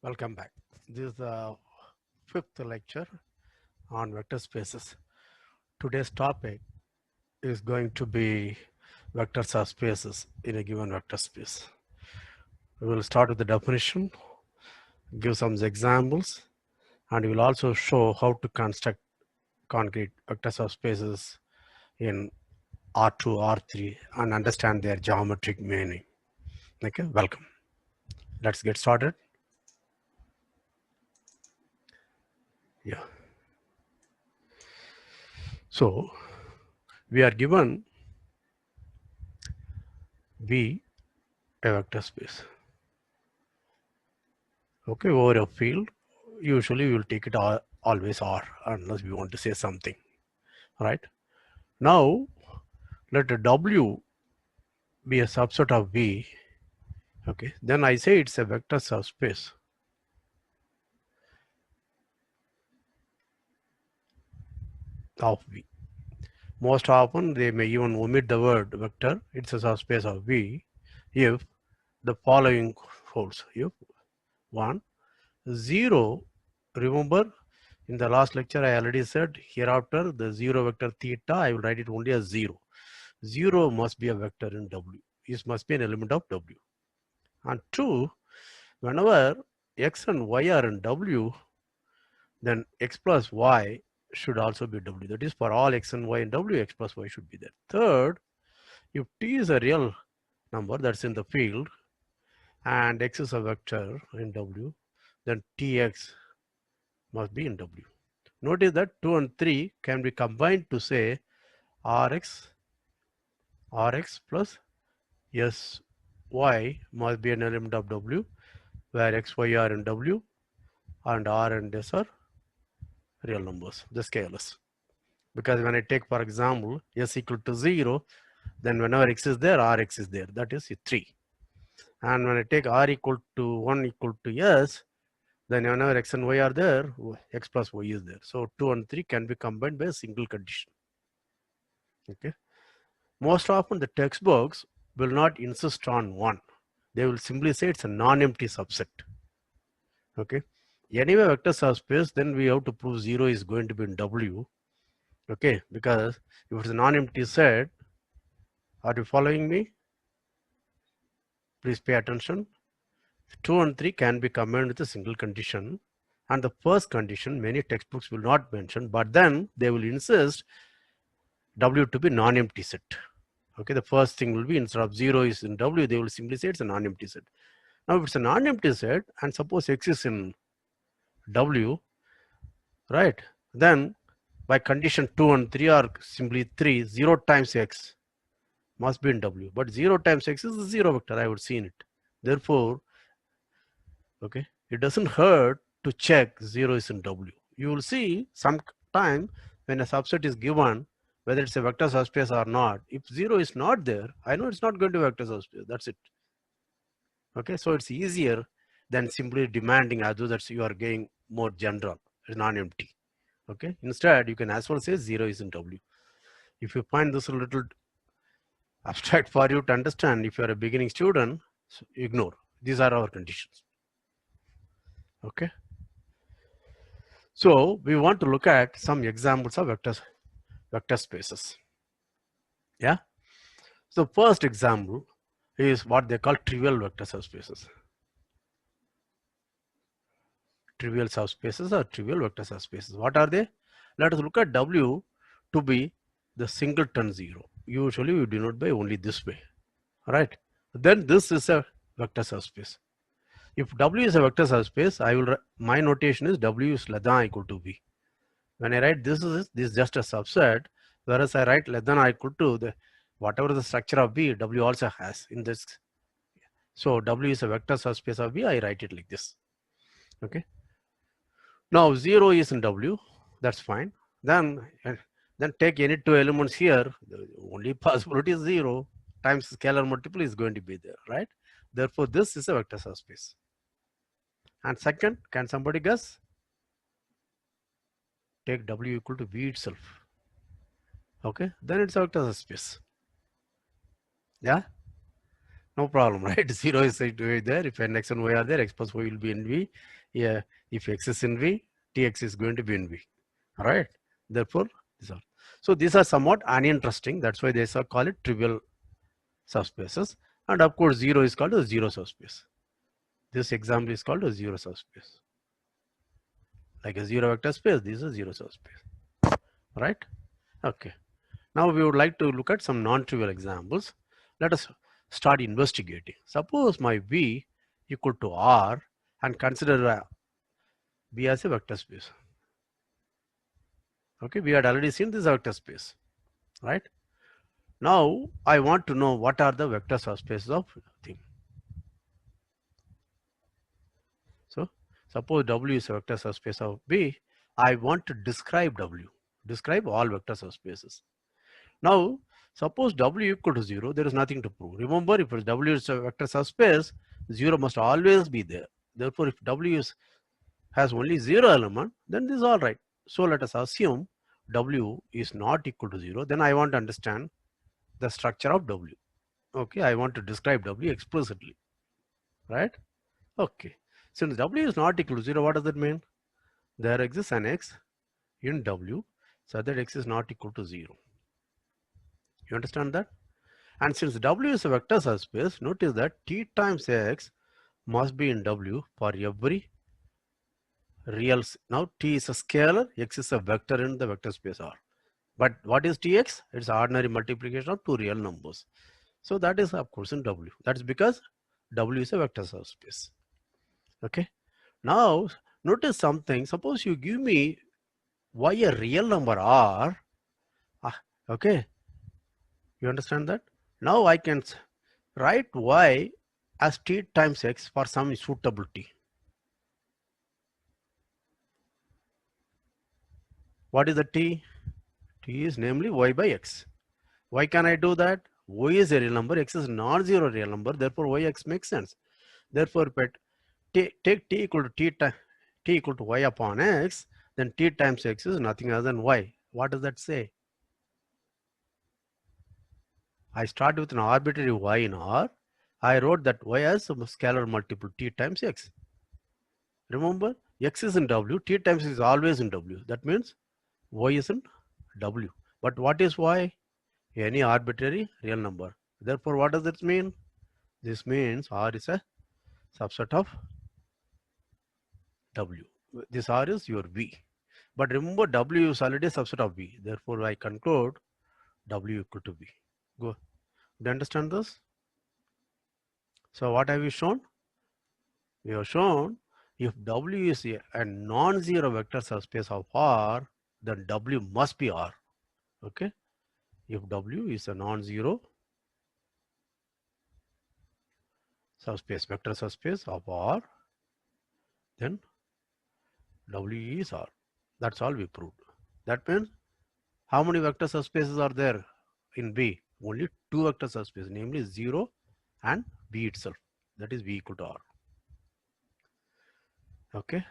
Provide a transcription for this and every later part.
Welcome back. This is the fifth lecture on vector spaces. Today's topic is going to be vector subspaces in a given vector space. We will start with the definition, give some examples, and we will also show how to construct concrete vector subspaces in R2, R3 and understand their geometric meaning. Okay, welcome. Let's get started. Yeah. So we are given V a vector space. Okay, over a field, usually we will take it always R unless we want to say something, right? Now, let W be a subset of V. Okay, then I say it's a vector subspace of V. Most often, they may even omit the word vector. It's a subspace of V if the following holds. If 1, 0, remember in the last lecture I already said hereafter the 0 vector theta, I will write it only as 0. 0 must be a vector in W. It must be an element of W. And 2, whenever x and y are in W, then x plus y should also be W. That is, for all x and y in W, x plus y should be there. Third, if t is a real number that's in the field and x is a vector in W, then tx must be in W. Notice that 2 and 3 can be combined to say Rx plus Sy must be an element of W, where x, y are in W and R and S are real numbers, the scalars. Because when I take, for example, S equal to 0, then whenever x is there, Rx is there. That is 3. And when I take R equal to 1 equal to S, then whenever x and y are there, x plus y is there. So 2 and 3 can be combined by a single condition. Okay. Most often the textbooks will not insist on 1. They will simply say it's a non-empty subset. Okay. Anyway, vector subspace, then we have to prove 0 is going to be in W. Okay, because if it's a non-empty set, are you following me? Please pay attention. 2 and 3 can be combined with a single condition. And the first condition, many textbooks will not mention, but then they will insist W to be non-empty set. Okay, the first thing will be instead of 0 is in W, they will simply say it's a non-empty set. Now, if it's a non-empty set, and suppose x is in W, right, then by condition 2 and 3 are simply 3, 0 times x must be in W, but 0 times x is the 0 vector, I would see in it. Therefore, okay, it doesn't hurt to check 0 is in W. You will see sometime when a subset is given, whether it's a vector subspace or not, if 0 is not there, I know it's not going to be a vector subspace, that's it. Okay, so it's easier than simply demanding as though that you are getting more general, non-empty. Okay, instead you can as well say 0 is in W. If you find this a little abstract for you to understand, if you are a beginning student, so ignore. These are our conditions. Okay, so we want to look at some examples of vector spaces. Yeah, so first example is what they call trivial vector subspaces. Trivial subspaces or trivial vector subspaces. What are they? Let us look at W to be the singleton 0. Usually we denote by only this way, right? Then this is a vector subspace. If W is a vector subspace, my notation is W is less than or equal to V. When I write this is just a subset, whereas I write less than or equal to the whatever the structure of V, W also has in this. So W is a vector subspace of V, I write it like this. Okay. Now 0 is in W, that's fine. Then take any two elements here, the only possibility is 0 times scalar multiple is going to be there, right? Therefore, this is a vector subspace. And second, can somebody guess? Take W equal to V itself. Okay, then it's a vector subspace. Yeah. No problem, right? 0 is there. If n, x and y are there, x plus y will be in V. Yeah, if x is in V, tx is going to be in V. All right. Therefore, these are. So these are somewhat uninteresting. That's why they are called it trivial subspaces. And of course, 0 is called a zero subspace. This example is called a zero subspace. Like a zero vector space, this is a zero subspace. Right? Okay. Now we would like to look at some non-trivial examples. Let us start investigating. Suppose my V equal to R and consider V as a vector space. Okay, we had already seen this vector space, right? Now I want to know what are the vector subspaces of thing. So suppose W is a vector subspace of V. I want to describe W, describe all vector subspaces. Now, suppose W equal to 0, there is nothing to prove. Remember, if W is a vector subspace, 0 must always be there. Therefore, if W has only 0 element, then this is all right. So let us assume W is not equal to 0. Then I want to understand the structure of W. Okay, I want to describe W explicitly, right? Okay, since W is not equal to 0, what does that mean? There exists an X in W, so that X is not equal to 0. You understand that? And since W is a vector subspace, notice that T times X must be in W for every real. Now T is a scalar, X is a vector in the vector space R. But what is Tx? It's ordinary multiplication of two real numbers. So that is of course in W. That's because W is a vector subspace. Okay. Now notice something. Suppose you give me Y a real number R. Okay. You understand that? Now I can write Y as T times X for some suitability. What is the T? T is namely Y by X. Why can I do that? Y is a real number, X is non-zero real number, therefore Yx makes sense. Therefore, take T equal to T equal to Y upon X, then T times X is nothing other than Y. What does that say? I start with an arbitrary Y in R. I wrote that Y as a scalar multiple T times X. Remember, X is in W, T times is always in W. That means Y is in W. But what is Y? Any arbitrary real number. Therefore, what does this mean? This means R is a subset of W. This R is your V. But remember, W is already a subset of V. Therefore, I conclude W equal to V. Go. Do you understand this? So, what have we shown? We have shown if W is a non-zero vector subspace of R, then W must be R. Okay. If W is a non-zero subspace, vector subspace of R, then W is R. That's all we proved. That means how many vector subspaces are there in V? Only two vector subspaces, namely 0 and V itself. That is V equal to R. Okay.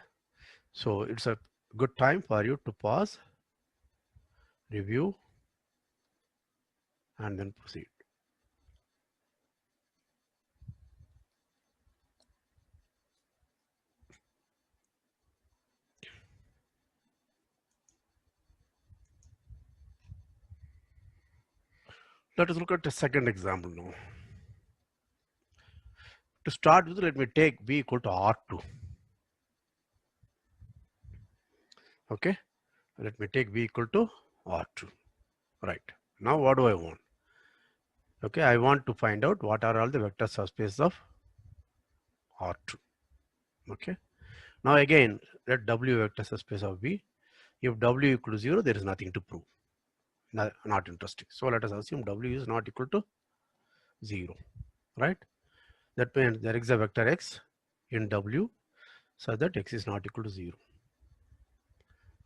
So it's a good time for you to pause, review, and then proceed. Let us look at the second example now. To start with, let me take V equal to R2. Okay. Let me take V equal to R2. Right. Now what do I want? Okay. I want to find out what are all the vector subspaces of R2. Okay. Now again, let W vector subspace of V. If W equal to 0, there is nothing to prove. Not interesting. So let us assume W is not equal to 0. Right. That means there is a vector X in W so that X is not equal to 0.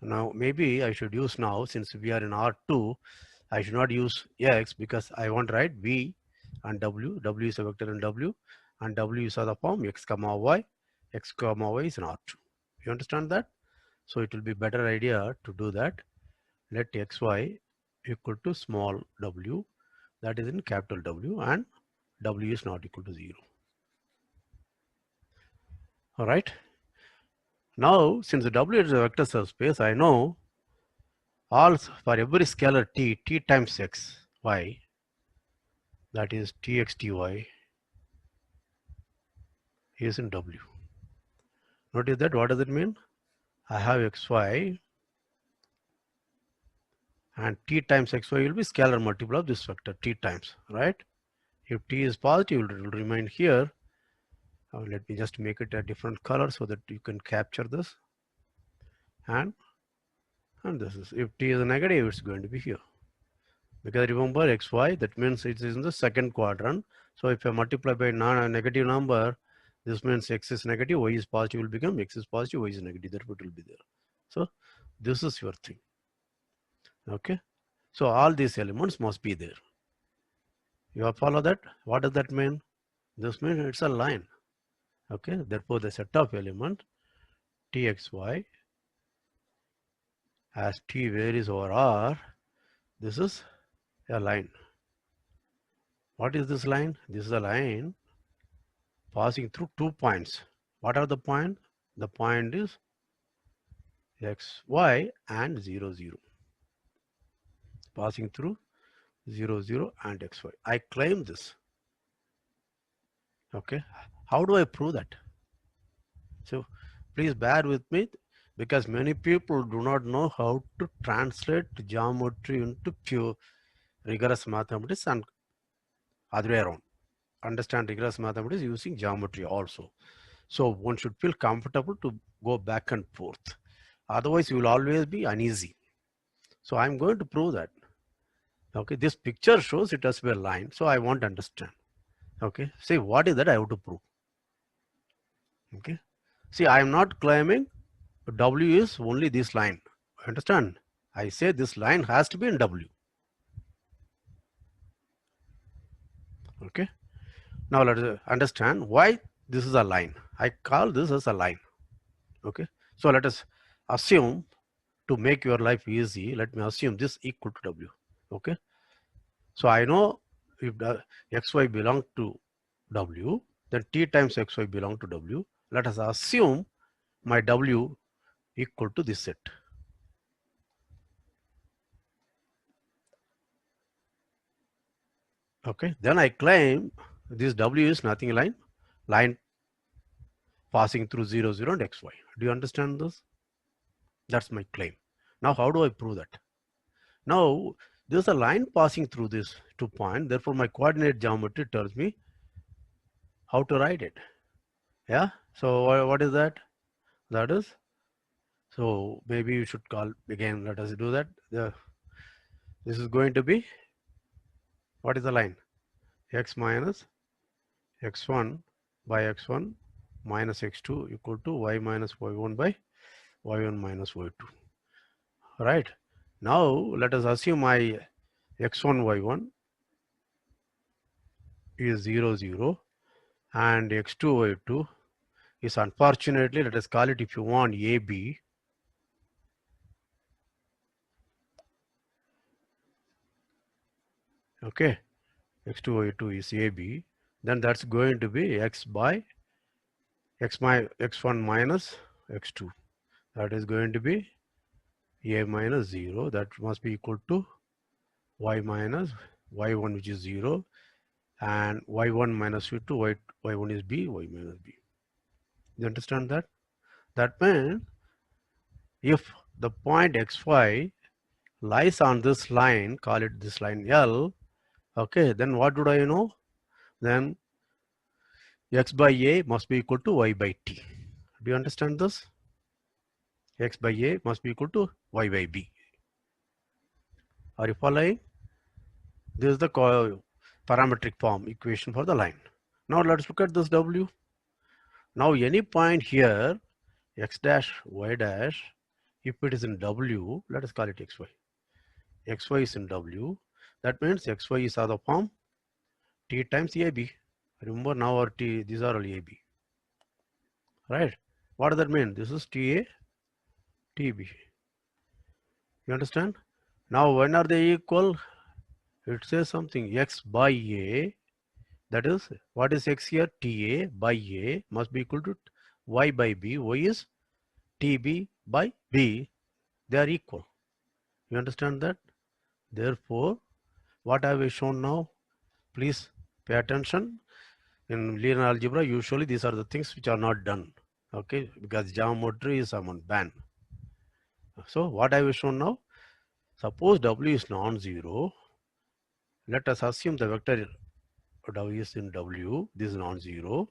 Now maybe I should use now, since we are in R2, I should not use X because I want to write V and W. W is a vector in W and W is of the form X comma Y. X comma Y is in R2. You understand that? So it will be better idea to do that. Let XY equal to small w, that is in capital W, and W is not equal to 0. All right. Now, since W is a vector subspace, I know all for every scalar t times x, y, that is tx dy is in W. Notice that. What does it mean? I have xy and t times xy will be scalar multiple of this vector t times, right? If t is positive, it will remain here. Let me just make it a different color so that you can capture this. And this is, if t is negative, it's going to be here. Because remember xy, that means it is in the second quadrant. So if I multiply by negative number, this means x is negative, y is positive will become x is positive, y is negative, therefore it will be there. So this is your thing. Okay. So all these elements must be there. You have follow that? What does that mean? This means it's a line. Okay. Therefore the set of element txy as t varies over r, this is a line. What is this line? This is a line passing through 2 points. What are the points? The point is x, y and 0, 0. Passing through 0, 0 and x, y. I claim this. Okay. How do I prove that? So please bear with me, because many people do not know how to translate geometry into pure rigorous mathematics and other way around. Understand rigorous mathematics using geometry also. So one should feel comfortable to go back and forth. Otherwise, you will always be uneasy. So I'm going to prove that. Okay, this picture shows it has to be a line. So I want to understand. Okay, see what is that I have to prove. Okay, see I am not claiming W is only this line. Understand? I say this line has to be in W. Okay. Now let us understand why this is a line. I call this as a line. Okay. So let us assume, to make your life easy, let me assume this equal to W. Okay. So I know if the xy belong to W, then t times xy belong to W. Let us assume my W equal to this set. Okay. Then I claim this W is nothing line passing through 0, 0 and xy. Do you understand this? That's my claim. Now how do I prove that? Now there's a line passing through this 2 point, therefore my coordinate geometry tells me how to write it. Yeah. So what is that? That is, so maybe you should call again, let us do that. This is going to be, what is the line? X minus x1 by x1 minus x2 equal to y minus y1 by y1 minus y2. Right. Now let us assume my x1 y1 is 0, 0 and x2 y2 is, unfortunately, let us call it, if you want, AB. Okay, x2 y2 is AB, then that's going to be x by x1 minus x2, that is going to be a minus 0, that must be equal to y minus y1, which is 0, and y1 minus y2, y1 is b, y minus b. You understand that? That means if the point xy lies on this line, call it this line L, okay, then what do I know? Then x by a must be equal to y by t. Do you understand this? X by a must be equal to y by b. Are you following? This is the parametric form equation for the line. Now let's look at this W. Now any point here, x dash, y dash, if it is in W, let us call it xy. Xy is in W. That means xy is of the form t times AB. Remember now our t, these are all AB. Right? What does that mean? This is TA, TB. You understand? Now when are they equal? It says something, x by a That is, what is x here? Ta by a must be equal to y by b. Y is tb by b. They are equal. You understand that? Therefore, what have we shown now? Please pay attention. In linear algebra, usually these are the things which are not done. Okay, because geometry is someone ban. So what have we shown now? Suppose W is non-zero. Let us assume the vector W is in W. This is non-zero.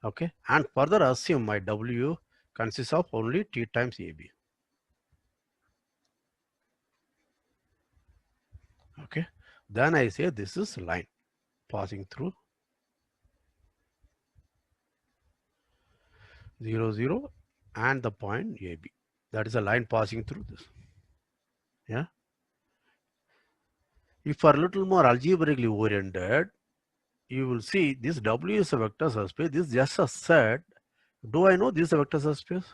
Okay, and further assume my W consists of only T times AB. Okay, then I say this is line passing through 0, 0 and the point AB. That is a line passing through this. Yeah. If you are a little more algebraically oriented, you will see this W is a vector subspace. This is just a set. Do I know this is a vector subspace?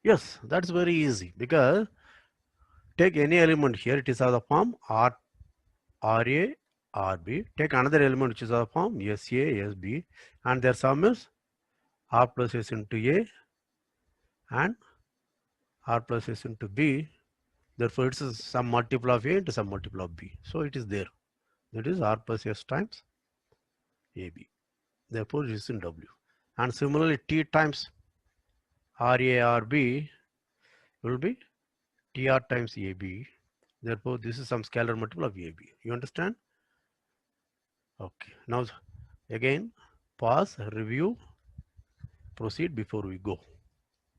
Yes, that's very easy because take any element here, it is of the form R, RA, RB. Take another element which is of the form SA, SB, and their sum is R plus S into A and R plus S into B. Therefore, it is some multiple of A into some multiple of B. So it is there. That is R plus S times AB. Therefore, it is in W. And similarly, T times RA, RB will be TR times AB. Therefore, this is some scalar multiple of AB. You understand? Okay. Now, again, pause, review, proceed before we go.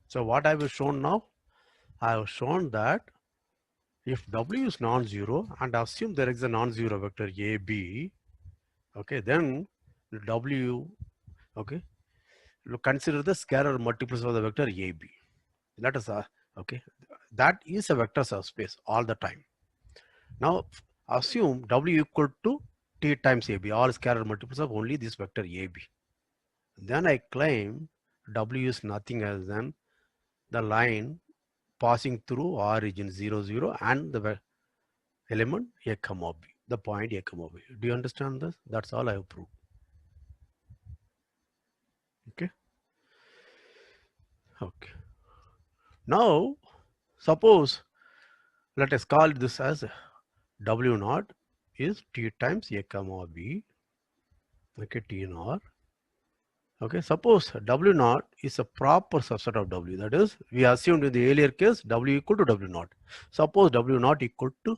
So, what I have shown now? I have shown that if W is non-zero and assume there is a non-zero vector AB, okay, then W, okay, consider the scalar multiples of the vector AB. Let us, okay, that is a vector subspace all the time. Now, assume W equal to T times AB, all scalar multiples of only this vector AB. Then I claim W is nothing else than the line passing through origin 0, 0 and the element A comma B, the point A comma B. Do you understand this? That's all I have proved. Okay. Okay. Now, suppose let us call this as W naught is T times A comma B. Okay, T naught. Okay, suppose W naught is a proper subset of W. That is, we assumed in the earlier case W equal to W naught. Suppose W naught equal to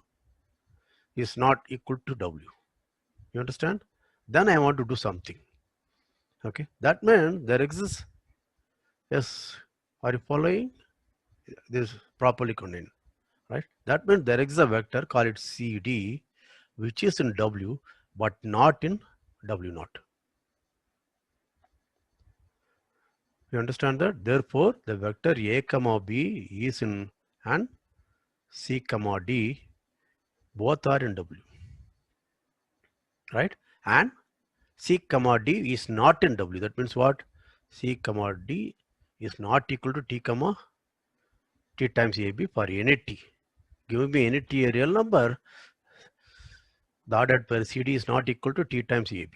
is not equal to W. You understand? Then I want to do something. Okay, that means there exists. Yes, are you following? This properly contained, right? That means there exists a vector, call it CD, which is in W but not in W naught. You understand that? Therefore, the vector A comma B is in and C comma D both are in W, right? And C comma D is not in W. That means what? C comma D is not equal to T comma T times AB for any T. Give me any T a real number. The ordered pair CD is not equal to T times AB.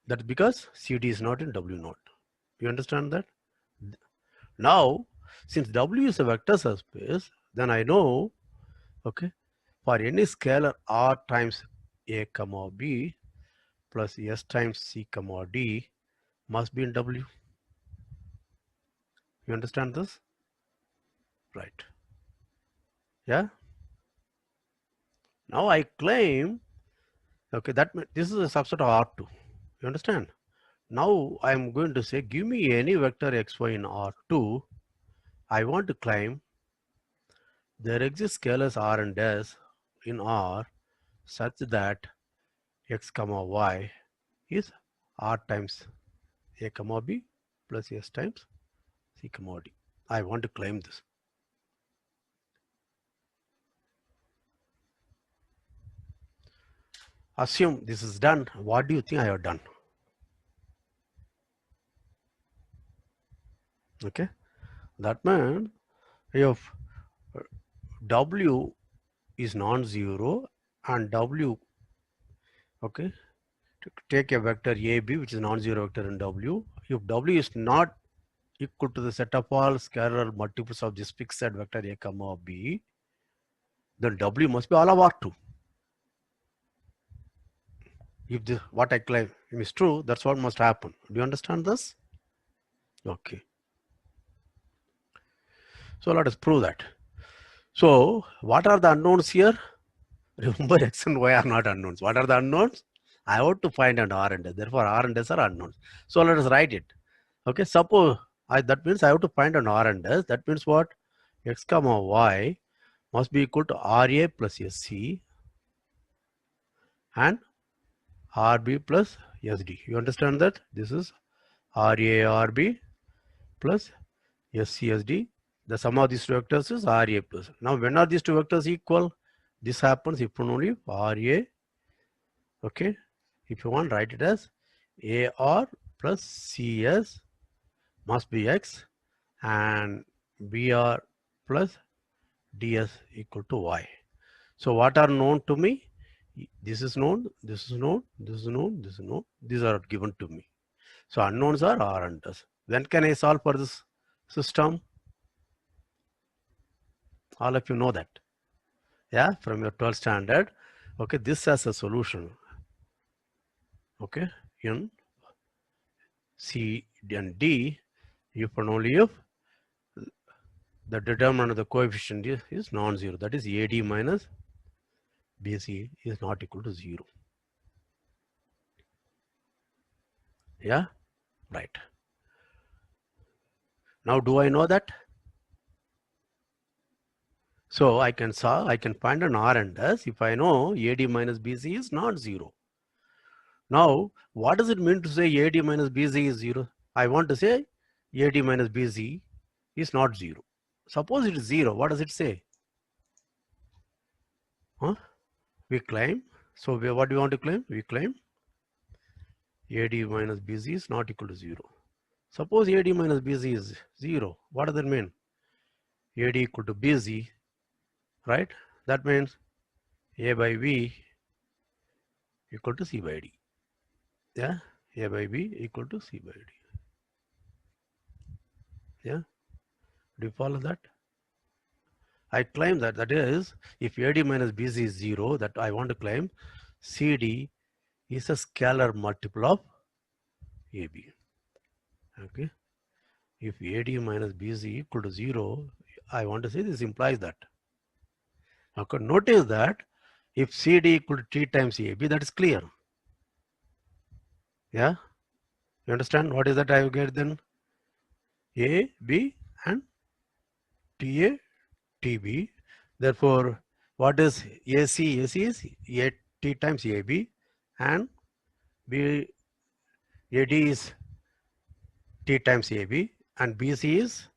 That's because CD is not in W naught. You understand that? Now, since W is a vector subspace, then I know, okay, for any scalar R times A comma B plus S times C comma D must be in W. You understand this? Right. Yeah. Now I claim, okay, that this is a subset of R2. You understand? Now I am going to say, give me any vector xy in R2. I want to claim there exist scalars R and S in R such that x comma y is R times A comma B plus S times C comma D. I want to claim this. Assume this is done. What do you think I have done? Okay. That means if W is non-zero and W, okay, take a vector AB which is non-zero vector in W. If W is not equal to the set of all scalar multiples of this fixed vector A comma B, then W must be all of R2. If this, what I claim is true, that's what must happen. Do you understand this? Okay. So let us prove that. So what are the unknowns here? Remember, X and Y are not unknowns. What are the unknowns? I want to find an R and S. Therefore, R and S are unknowns. So let us write it. Okay, suppose that means I have to find an R and S. That means what? X comma Y must be equal to RA plus SC and RB plus SD. You understand that? This is RA RB plus SCSD. The sum of these two vectors is RA plus. Now, when are these two vectors equal? This happens if only RA, okay. If you want, write it as AR plus CS must be X and BR plus DS equal to Y. So what are known to me? This is known, this is known, this is known, this is known. These are given to me. So unknowns are R and S. When can I solve for this system? All of you know that. Yeah, from your 12th standard. Okay, this has a solution. Okay, in C and D, if and only if the determinant of the coefficient is non-zero. That is AD minus BC is not equal to 0. Yeah, right. Now, do I know that? So I can find an R and S if I know AD minus BC is not 0. Now, what does it mean to say AD minus BC is 0? I want to say AD minus BC is not 0. Suppose it is 0, what does it say? Huh? We claim. So what do you want to claim? We claim AD minus BC is not equal to 0. Suppose AD minus BC is 0. What does that mean? AD equal to BC, right? That means A by B equal to C by D. Yeah, A by B equal to C by D. Yeah, do you follow that? I claim that, that is, if AD minus BC is 0, that I want to claim CD is a scalar multiple of AB. Okay. If AD minus BC equal to 0, I want to say this implies that. Okay, notice that if CD equal to T times AB, that is clear. Yeah, you understand what is that I will get then? A, B and TA, TB. Therefore, what is AC? AC is A T times AB and B, AD is T times AB and BC is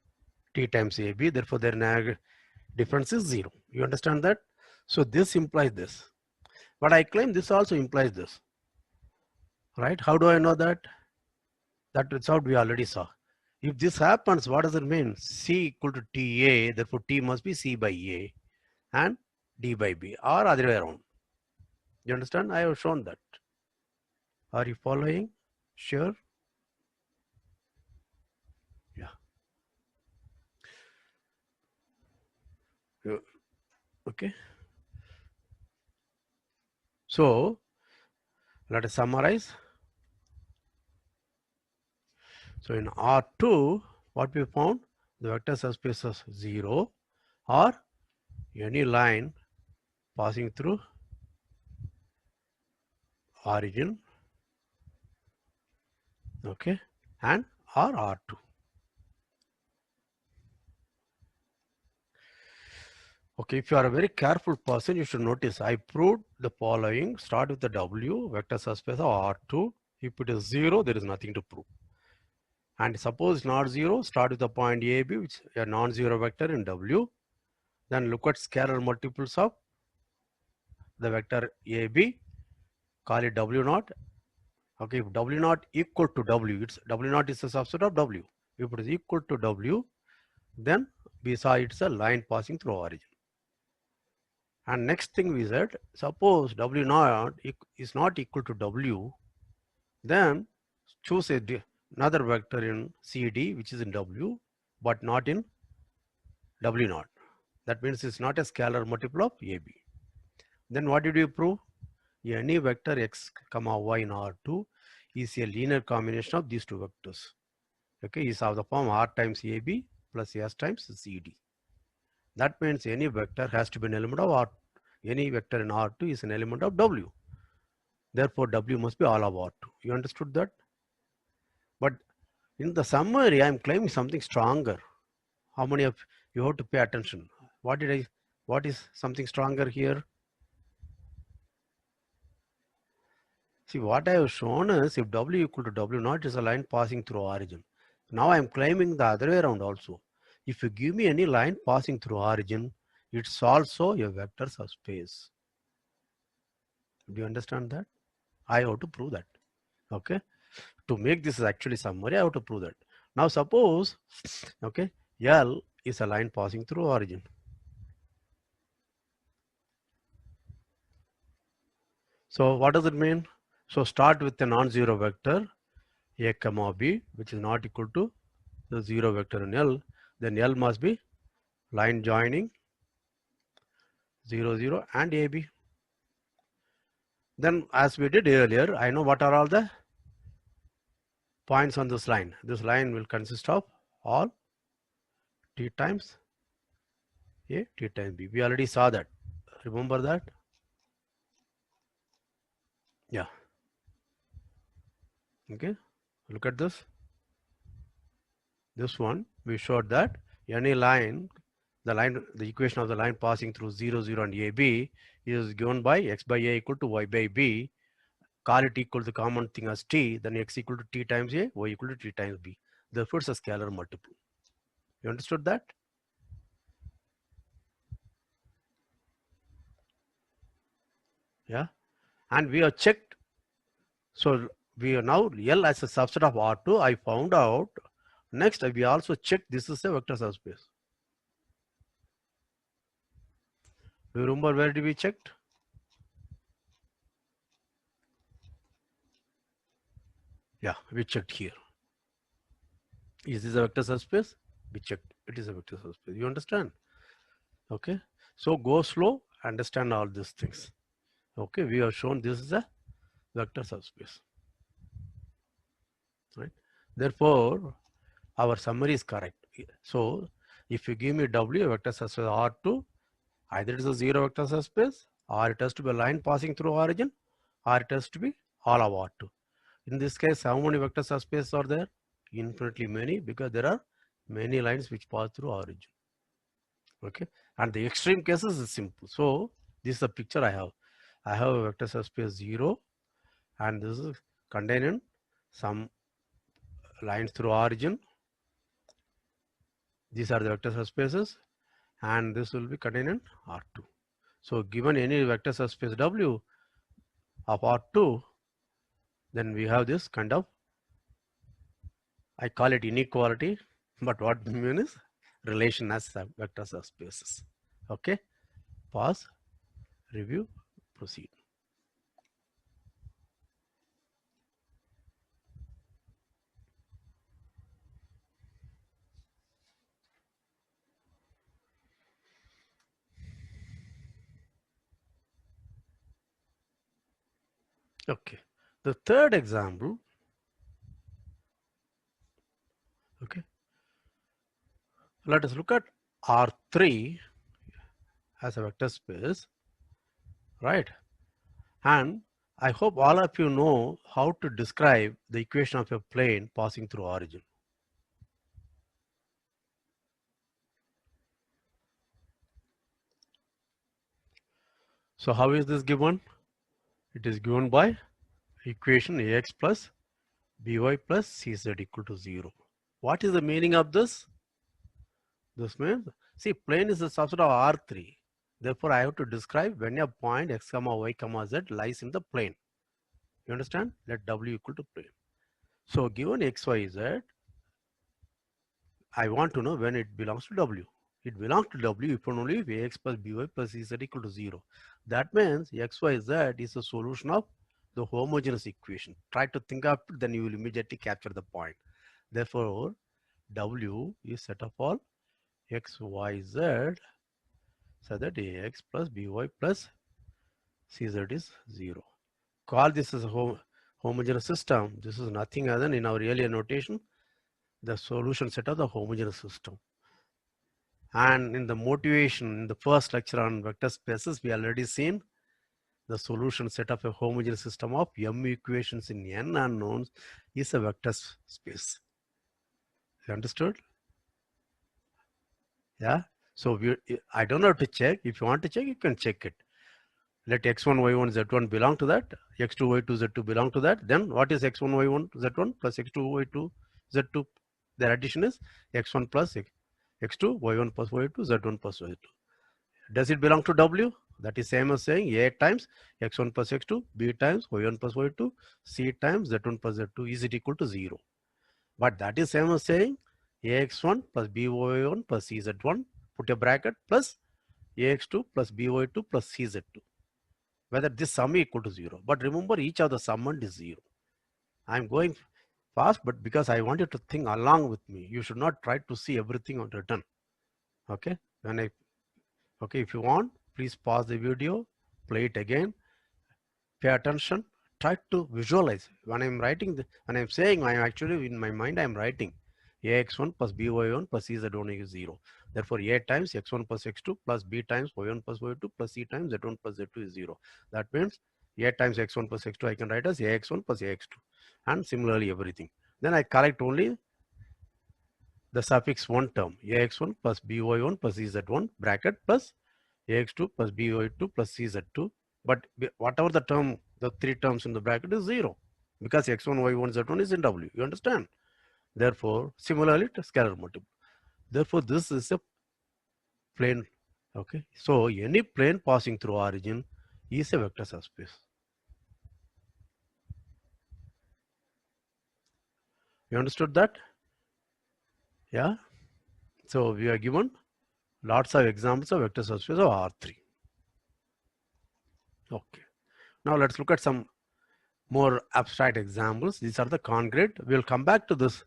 T times AB. Therefore, their difference is 0. You understand that? So this implies this. But I claim this also implies this. Right? How do I know that? That result we already saw. If this happens, what does it mean? C equal to TA, therefore T must be C by A and D by B or other way around. You understand? I have shown that. Are you following? Sure? Yeah. Okay. So let us summarize. So in R2, what we found? The vector subspaces 0 or any line passing through origin, okay, and R2. Okay, if you are a very careful person, you should notice I proved the following. Start with the W, vector subspace of R2. If it is 0, there is nothing to prove. And suppose not 0, start with the point AB, which is a non-zero vector in W. Then look at scalar multiples of the vector AB. Call it W naught. Okay, if W naught equal to W, it's W naught is a subset of W. If it is equal to W, then we saw it's a line passing through origin. And next thing we said, suppose W naught is not equal to W, then choose another vector in CD which is in W but not in W naught. That means it's not a scalar multiple of AB. Then what did you prove? Any vector x comma y in R2 is a linear combination of these two vectors. Okay, is of the form R times AB plus S times CD. That means any vector has to be an element of R. Any vector in R2 is an element of W. Therefore, W must be all of R2. You understood that? But in the summary, I am claiming something stronger. How many of you have to pay attention? What is something stronger here? See, what I have shown is if W equal to W naught is a line passing through origin. Now I am claiming the other way around also. If you give me any line passing through origin, it's also a vector subspace. Do you understand that? I have to prove that. Okay. To make this actually summary, I have to prove that. Now suppose, okay, L is a line passing through origin. So what does it mean? So start with a non-zero vector a comma b, which is not equal to the zero vector in L. Then L must be line joining 0 0 and AB. Then as we did earlier, I know what are all the points on this line. This line will consist of all t times A, t times B. We already saw that. Remember that? Yeah. Okay. Look at this. This one, we showed that any line, the equation of the line passing through 0 0 and AB is given by x by A equal to y by B. Call it equal to the common thing as t, then x equal to t times A, y equal to t times B. Therefore, it's a scalar multiple. You understood that? Yeah. And we have checked. So we are now L as a subset of R2. I found out. Next, we also checked this is a vector subspace. Do you remember where did we checked? Yeah, we checked here. Is this a vector subspace? We checked. It is a vector subspace. You understand? Okay. So go slow. Understand all these things. Okay. We have shown this is a vector subspace. Right. Therefore, our summary is correct. So if you give me W, a vector subspace R2, either it is a zero vector subspace or it has to be a line passing through origin or it has to be all of R2. In this case, how many vector subspaces are there? Infinitely many, because there are many lines which pass through origin. Okay. And the extreme cases is simple. So this is the picture I have. I have a vector subspace 0 and this is contained in some lines through origin. These are the vector subspaces and this will be contained in R2. So given any vector subspace W of R2, then we have this kind of, I call it inequality, but what we mean is relation as vector subspaces. Okay. Pause, review, proceed. Okay. The third example, okay, let us look at R3 as a vector space, right? And I hope all of you know how to describe the equation of a plane passing through origin. So how is this given? It is given by equation ax plus by plus cz equal to 0. What is the meaning of this? This means, see, plane is a subset of R3. Therefore, I have to describe when a point x comma y comma z lies in the plane. You understand? Let W equal to plane. So given x, y, z, I want to know when it belongs to W. It belongs to W if and only if Ax plus By plus Ez equal to 0. That means XYZ is a solution of the homogeneous equation. Try to think of it, then you will immediately capture the point. Therefore, W is set of all X, Y, Z so that Ax plus By plus Cz is 0. Call this as a homogeneous system. This is nothing other than, in our earlier notation, the solution set of the homogeneous system. And in the motivation, in the first lecture on vector spaces, we already seen the solution set of a homogeneous system of m equations in n unknowns is a vector space. You understood? Yeah. So I don't have to check. If you want to check, you can check it. Let x1, y1, z1 belong to that. x2, y2, z2 belong to that. Then what is x1, y1, z1 plus x2, y2, z2? Their addition is x1 plus x2, y1 plus y2, z1 plus y2. Does it belong to W? That is same as saying A times x1 plus x2, B times y1 plus y2, C times z1 plus z2. Is it equal to 0? But that is same as saying ax1 plus by1 plus cz1, put a bracket, plus ax2 plus by2 plus cz2. Whether this sum equal to 0. But remember, each of the summand is 0. I am going fast, but because I want you to think along with me, you should not try to see everything on written. Okay? Okay, if you want, please pause the video, play it again, pay attention, try to visualize. When I'm writing, when I'm saying, I am actually in my mind, I'm writing ax1 plus by1 plus cz1 is 0. Therefore, a times x1 plus x2 plus b times y1 plus y2 plus c times z1 plus z2 is 0. That means a times x1 plus x2 I can write as ax1 plus ax2, and similarly everything. Then I collect only the suffix 1 term, ax1 plus by1 plus cz1 bracket plus ax2 plus by2 plus cz2. But whatever the term, the three terms in the bracket is 0 because x1, y1, z1 is in W. You understand? Therefore, similarly to scalar multiple. Therefore, this is a plane. Okay. So, any plane passing through origin is a vector subspace. You understood that? Yeah. So, we are given lots of examples of vector subspace of R3. Okay. Now, let's look at some more abstract examples. These are the concrete. We'll come back to this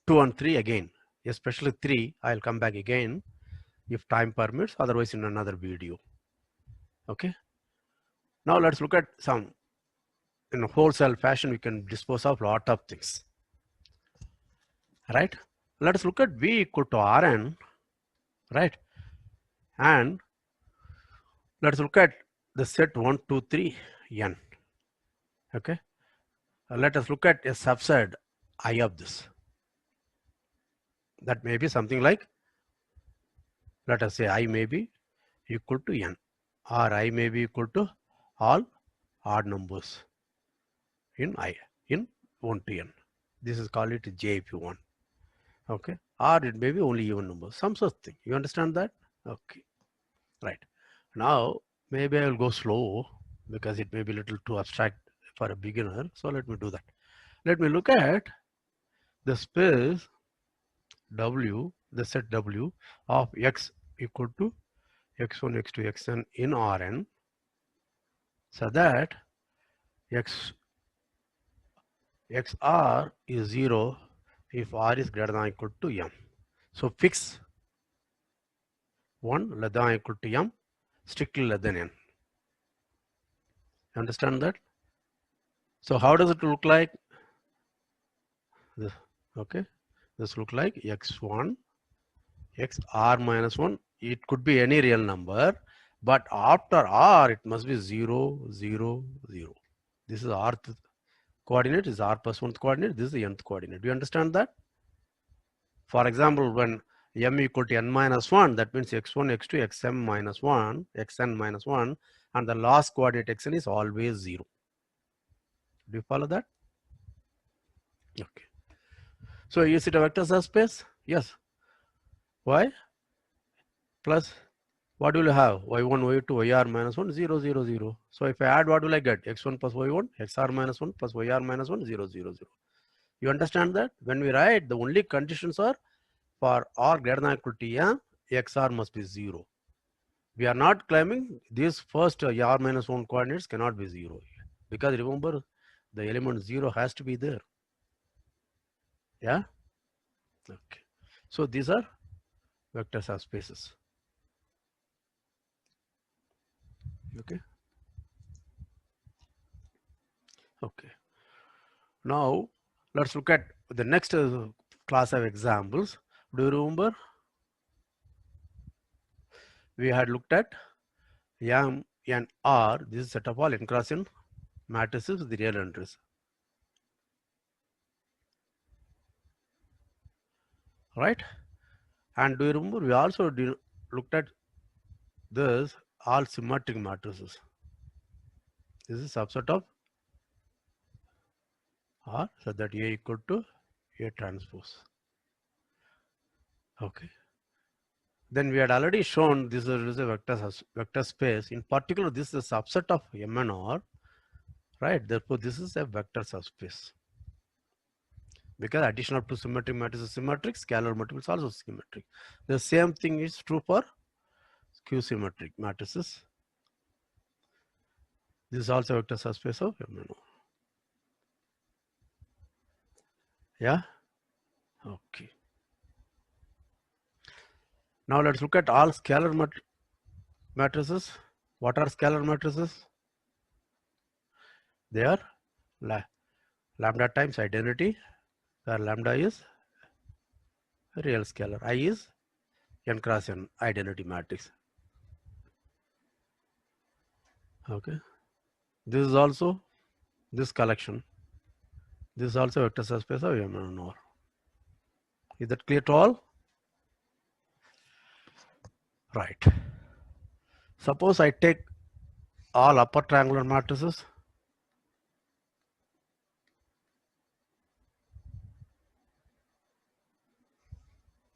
2 and 3 again, especially 3. I'll come back again if time permits, otherwise in another video. Okay. Now let's look at some, in a wholesale fashion, we can dispose of lot of things. Right. Let's look at V equal to Rn. Right. And let's look at the set 1, 2, 3, n. Okay. Let us look at a subset I of this. That may be something like, let us say I may be equal to n, or I may be equal to all odd numbers in I, in 1 to n. This is called it J if you want. Okay. Or it may be only even numbers, some such thing. You understand that? Okay. Right. Now, maybe I will go slow because it may be a little too abstract for a beginner. So let me do that. Let me look at the space W, the set W of X equal to x1, x2, xn in Rn, so that xr is 0 if R is greater than or equal to m. So fix 1 less than or equal to m, strictly less than n. Understand that? So how does it look like? This, okay, this look like x1, xr minus 1. It could be any real number, but after r it must be 0, 0, 0. This is rth coordinate, is r plus 1th coordinate, this is the nth coordinate. Do you understand that? For example, when m equal to n minus 1, that means x1, x2, xm minus 1, xn minus 1, and the last coordinate xn is always 0. Do you follow that? Okay. So is it a vector subspace? Yes. Why? Plus, what will you have? y1, y2, yr minus 1, 0, 0, 0. So if I add, what will I get? x1 plus y1, xr minus 1 plus yr minus 1, 0, 0, 0. You understand that? When we write, the only conditions are for r greater than or equal to m, XR must be 0. We are not claiming these first R minus 1 coordinates cannot be 0. Because remember, the element 0 has to be there. Yeah? Okay. So these are vector subspaces. Okay. Okay. Now let's look at the next class of examples. Do you remember? We had looked at M and R. This is set of all n cross n matrices with the real entries. Right? And do you remember we also looked at this all symmetric matrices. This is subset of R, so that A equal to A transpose. Okay. Then we had already shown this is a vector space. In particular, this is a subset of M and R, right? Therefore, this is a vector subspace. Because addition of two symmetric matrices is symmetric, scalar multiple is also symmetric. The same thing is true for skew symmetric matrices. This is also a vector subspace of M and R. Yeah? Okay. Now let's look at all scalar matrices. What are scalar matrices? They are lambda times identity, where lambda is a real scalar. I is n cross n identity matrix. Okay. This is also this collection. This is also vector subspace of M and R. Is that clear to all? Right. Suppose I take all upper triangular matrices.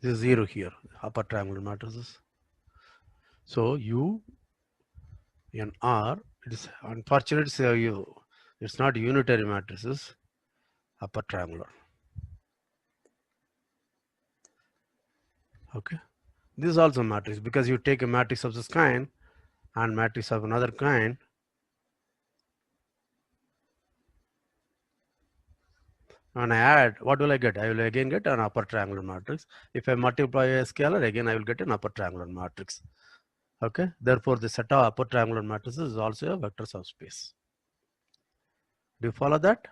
This is 0 here, upper triangular matrices. So U and R, it is unfortunately it's not unitary matrices, upper triangular. Okay. This is also matrix because you take a matrix of this kind and matrix of another kind. And I add, what will I get? I will again get an upper triangular matrix. If I multiply a scalar, again I will get an upper triangular matrix. Okay. Therefore, the set of upper triangular matrices is also a vector subspace. Do you follow that?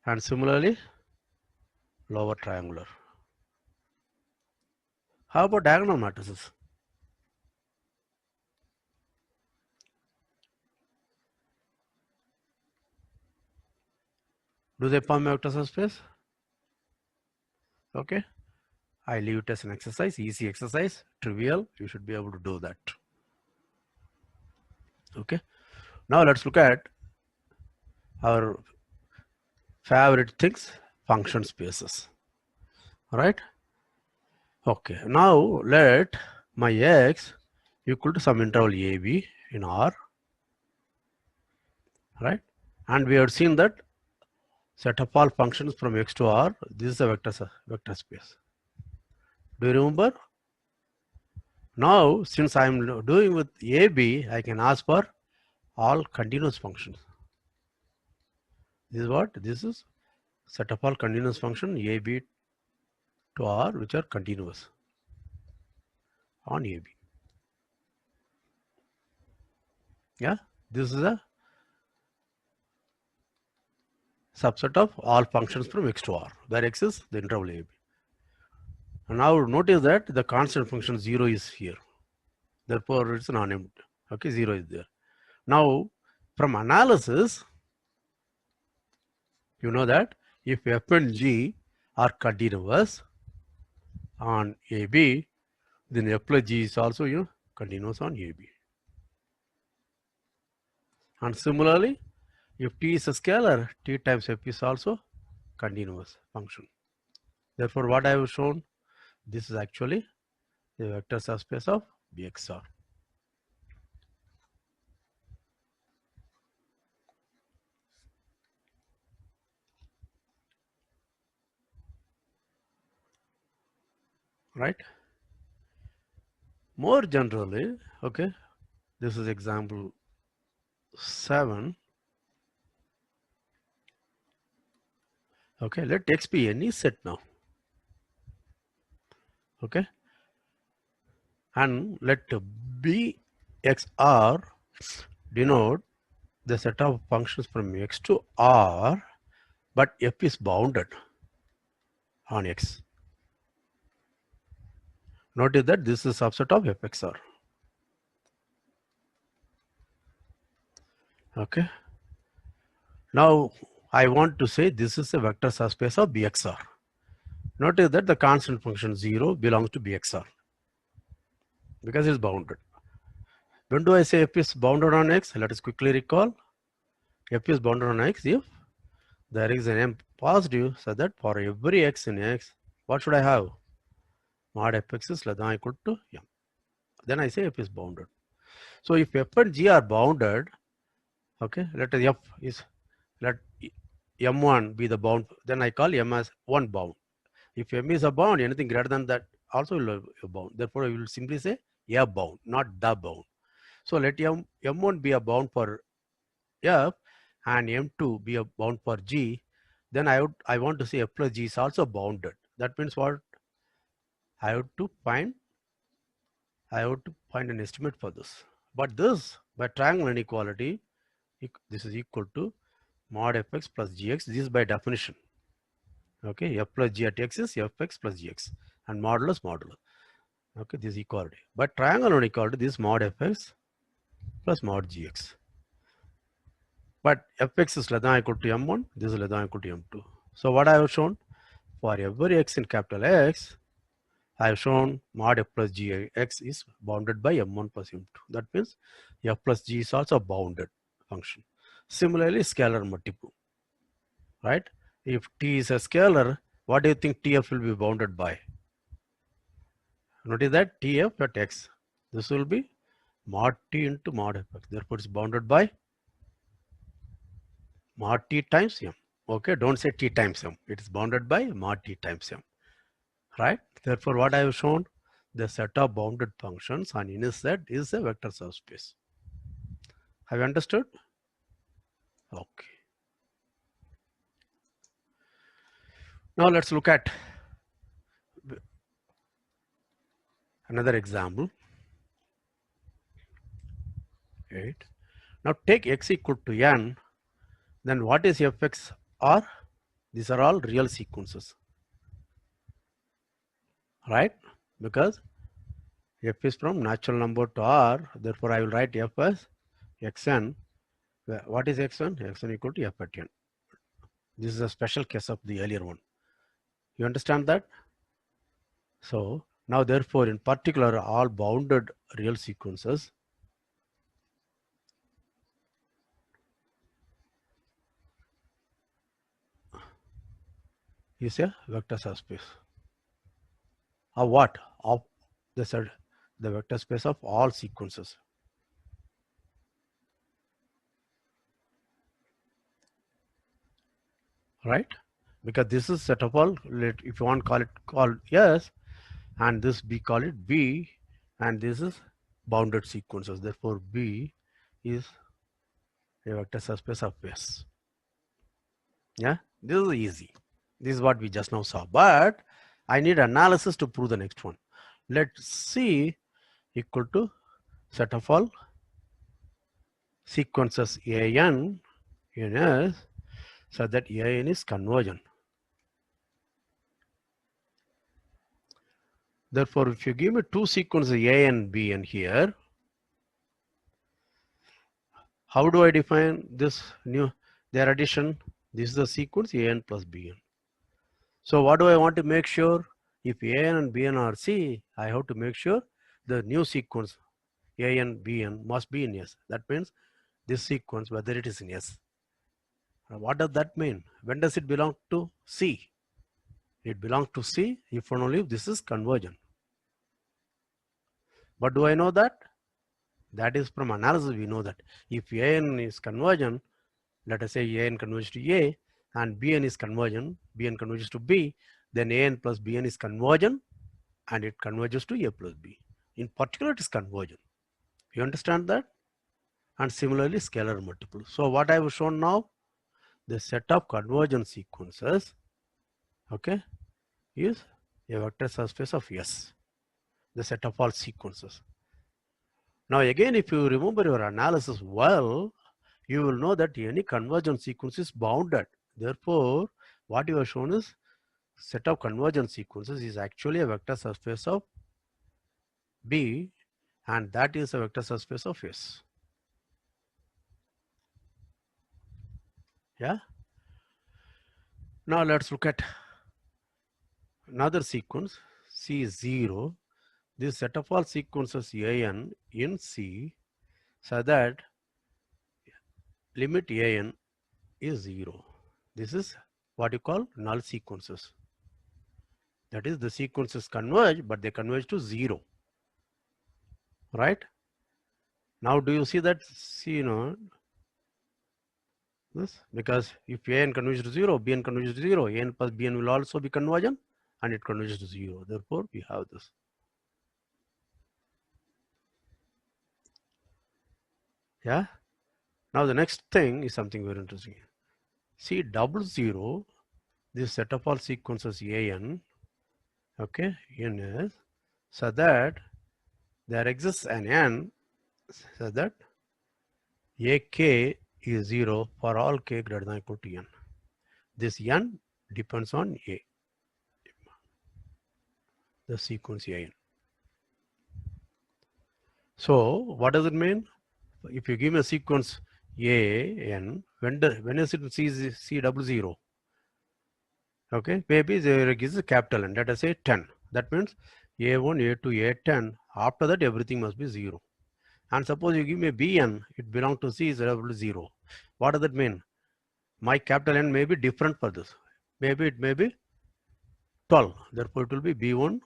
And similarly, lower triangular. How about diagonal matrices? Do they form a vector subspace? Okay. I leave it as an exercise, easy exercise, trivial. You should be able to do that. Okay. Now let's look at our favorite things, function spaces. Right? Okay. Now let my x equal to some interval AB in R. Right? And we have seen that set of all functions from x to R, this is a vector space. Do you remember? Now, since I am doing with AB, I can ask for all continuous functions. This is what? This is set of all continuous function AB to R which are continuous on AB. Yeah, this is a subset of all functions from x to R, where x is the interval AB. And now notice that the constant function 0 is here. Therefore, it's non-empty. Okay, 0 is there. Now, from analysis, you know that if F and G are continuous on AB, then F plus G is also continuous on AB. And similarly, if T is a scalar, T times F is also continuous function. Therefore, what I have shown, this is actually the vector subspace of BXR. Right? More generally, okay, this is example 7. Okay, let X be any set now. Okay, and let BXR denote the set of functions from X to R, but F is bounded on X. Notice that this is subset of Fxr. Okay. Now I want to say this is a vector subspace of Bxr. Notice that the constant function 0 belongs to Bxr because it's bounded. When do I say F is bounded on X? Let us quickly recall. F is bounded on X if there is an M positive, so that for every X in X, what should I have? Mod Fx is less than or equal to M. Then I say F is bounded. So if F and G are bounded, okay, let F is, let M1 be the bound, then I call M as one bound. If M is a bound, anything greater than that also will be a bound. Therefore, I will simply say a bound, not the bound. So let M1 be a bound for F and M2 be a bound for G. Then I want to say F plus G is also bounded. That means what? I have to find an estimate for this. But this, by triangle inequality, this is equal to mod Fx plus Gx. This is by definition. Okay, F plus G at X is Fx plus Gx and modulus. Okay, this is equality. But triangle inequality, this mod Fx plus mod Gx. But Fx is less than or equal to M1, this is less than or equal to M2. So what I have shown, for every X in capital X, I have shown mod F plus Gx is bounded by M1 plus M2. That means F plus G is also a bounded function. Similarly, scalar multiple, right? If T is a scalar, what do you think TF will be bounded by? Notice that TF at X. This will be mod T into mod Fx. Therefore, it's bounded by mod T times M. Okay, don't say T times M. It is bounded by mod T times M. Right? Therefore, what I have shown, the set of bounded functions on any set is a vector subspace. Have you understood? Okay. Now let's look at another example. Right. Now take X equal to N, then what is Fx R? These are all real sequences. Right? Because F is from natural number to R, therefore I will write F as Xn. What is Xn? Xn equal to F at N. This is a special case of the earlier one. You understand that? So now therefore in particular all bounded real sequences is a vector subspace. Of what? Of the vector space of all sequences. Right? Because this is set of all, if you want call yes, and this B call it B, and this is bounded sequences. Therefore B is a vector subspace of S. Yeah, this is easy. This is what we just now saw, but I need analysis to prove the next one. Let C equal to set of all sequences AN in S, so that AN is convergent. Therefore, if you give me two sequences A and B and here, how do I define this their addition? This is the sequence AN plus BN. So what do I want to make sure? If AN and BN are C, I have to make sure the new sequence AN BN must be in S. That means this sequence, whether it is in S. What does that mean? When does it belong to C? It belongs to C if and only if this is convergent. But do I know that? That is from analysis we know that if AN is convergent, let us say AN converges to A and BN is convergent, BN converges to B, then AN plus BN is convergent and it converges to A plus B. In particular, it is convergent. You understand that? And similarly, scalar multiple. So what I have shown now, the set of convergent sequences, okay, is a vector subspace of S, the set of all sequences. Now again, if you remember your analysis well, you will know that any convergent sequence is bounded. Therefore, what you have shown is set of convergent sequences is actually a vector subspace of B, and that is a vector subspace of S. Yeah. Now let's look at another sequence C0. This set of all sequences an in C, so that limit an is 0. This is what you call null sequences. That is, the sequences converge, but they converge to 0. Right? Now do you see that C this? Because if an converges to 0, bn converges to 0, an plus bn will also be convergent, and it converges to 0. Therefore, we have this. Yeah. Now the next thing is something very interesting. See double 0, this set of all sequences an, okay, n is, so that there exists an n, so that ak is 0 for all k greater than or equal to n. This n depends on a, the sequence an. So what does it mean? If you give me a sequence a n, when is it c double 0? Okay, maybe there is a capital N, let us say 10. That means a1, a2, a10. After that, everything must be 0. And suppose you give me bn, it belongs to c is equal to 0. What does that mean? My capital N may be different for this. Maybe it may be 12. Therefore, it will be b1,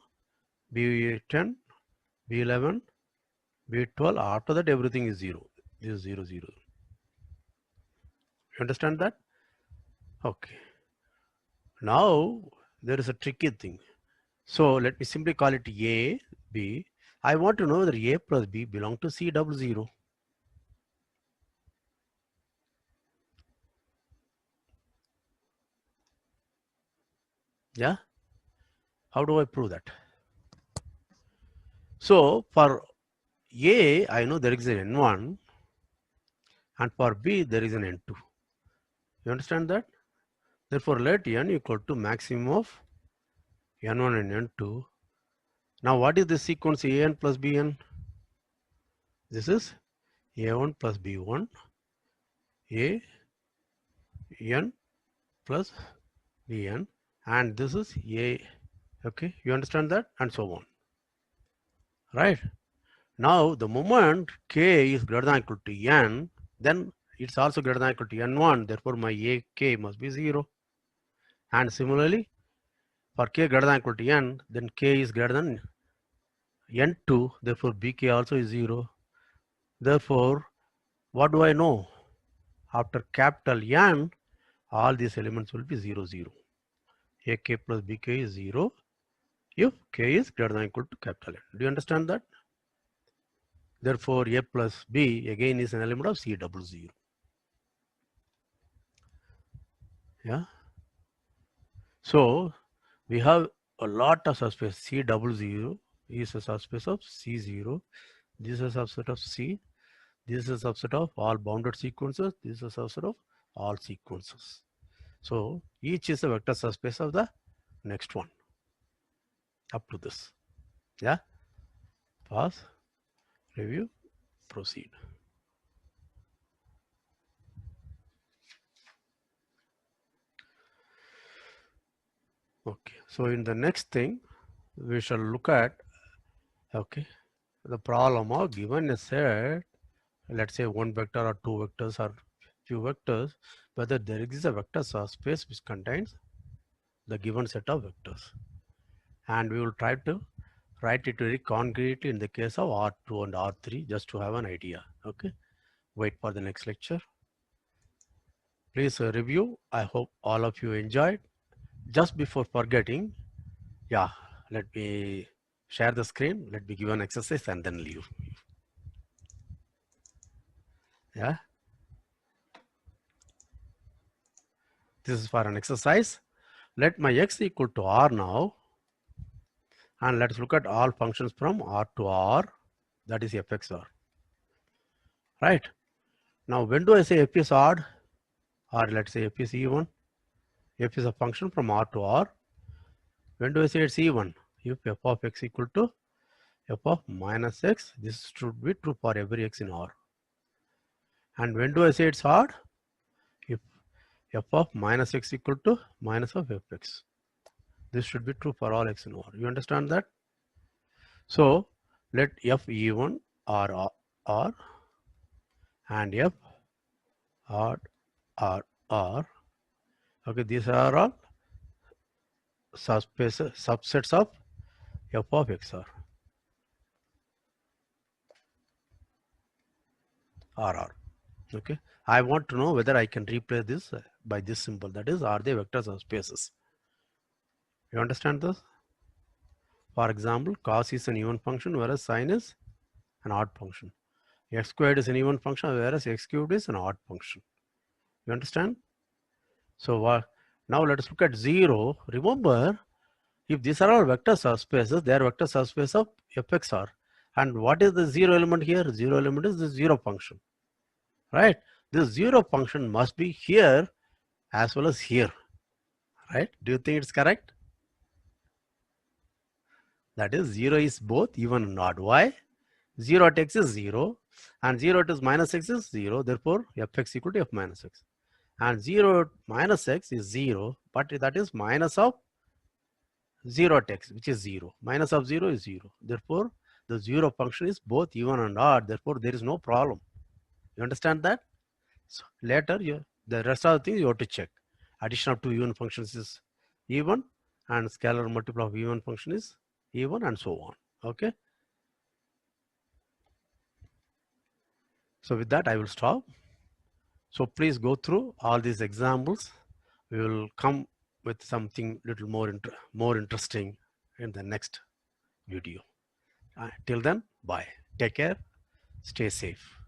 b10, b11, b12. After that, everything is 0. This is 0, 0. You understand that? Okay. Now, there is a tricky thing. So let me simply call it A, B. I want to know that A plus B belong to C double 0. Yeah. How do I prove that? So for A, I know there is an N1, and for B, there is an N2. You understand that? Therefore, let N equal to maximum of N1 and N2. Now, what is the sequence AN plus BN? This is A1 plus B1, AN plus BN, and this is A. Okay, you understand that? And so on. Right? Now, the moment k is greater than or equal to n, then it's also greater than or equal to n1. Therefore, my ak must be 0. And similarly, for k greater than or equal to n, then k is greater than n2. Therefore, bk also is 0. Therefore, what do I know? After capital N, all these elements will be 0, 0. ak plus bk is 0 if k is greater than or equal to capital N. Do you understand that? Therefore, a plus b again is an element of c double 0. Yeah. So we have a lot of subspace. C double 0 is a subspace of C0. This is a subset of C. This is a subset of all bounded sequences. This is a subset of all sequences. So each is a vector subspace of the next one up to this. Yeah. Pause, review, proceed. Okay. So in the next thing, we shall look at, okay, the problem of given a set, let's say one vector or two vectors or few vectors, whether there exists a vector subspace which contains the given set of vectors. And we will try to write it very concretely in the case of R2 and R3 just to have an idea. Okay. Wait for the next lecture. Please review. I hope all of you enjoyed. Just before forgetting, yeah, let me share the screen. Let me give an exercise and then leave. Yeah. This is for an exercise. Let my x equal to R now. And let's look at all functions from R to R. That is fxr. Right. Now, when do I say f is odd? Or let's say f is even. F is a function from R to R. When do I say it's even? If f of x equal to f of minus x, this should be true for every x in R. And when do I say it's odd? If f of minus x equal to minus of fx. This should be true for all x in R. You understand that? So let f even R and f odd R. Okay, these are all subsets of f of xr. RR. Okay, I want to know whether I can replace this by this symbol, that is, are they vector subspaces? You understand this? For example, cos is an even function whereas sine is an odd function. X squared is an even function whereas x cubed is an odd function. You understand? So now let us look at 0. Remember, if these are all vector subspaces, they are vector subspace of fxr. And what is the 0 element here? 0 element is the 0 function. Right? This 0 function must be here as well as here. Right? Do you think it's correct? That is, 0 is both even and odd. Why? 0 at x is 0 and 0 at minus x is 0. Therefore, fx equal to f minus x. And 0 minus x is 0, but that is minus of 0 at x, which is 0. Minus of 0 is 0. Therefore, the 0 function is both even and odd. Therefore, there is no problem. You understand that? So later, the rest of the things you have to check. Addition of two even functions is even, and scalar multiple of even function is even, and so on. Okay. So with that, I will stop. So please go through all these examples. We will come with something little more interesting in the next video. Till then, bye. Take care. Stay safe.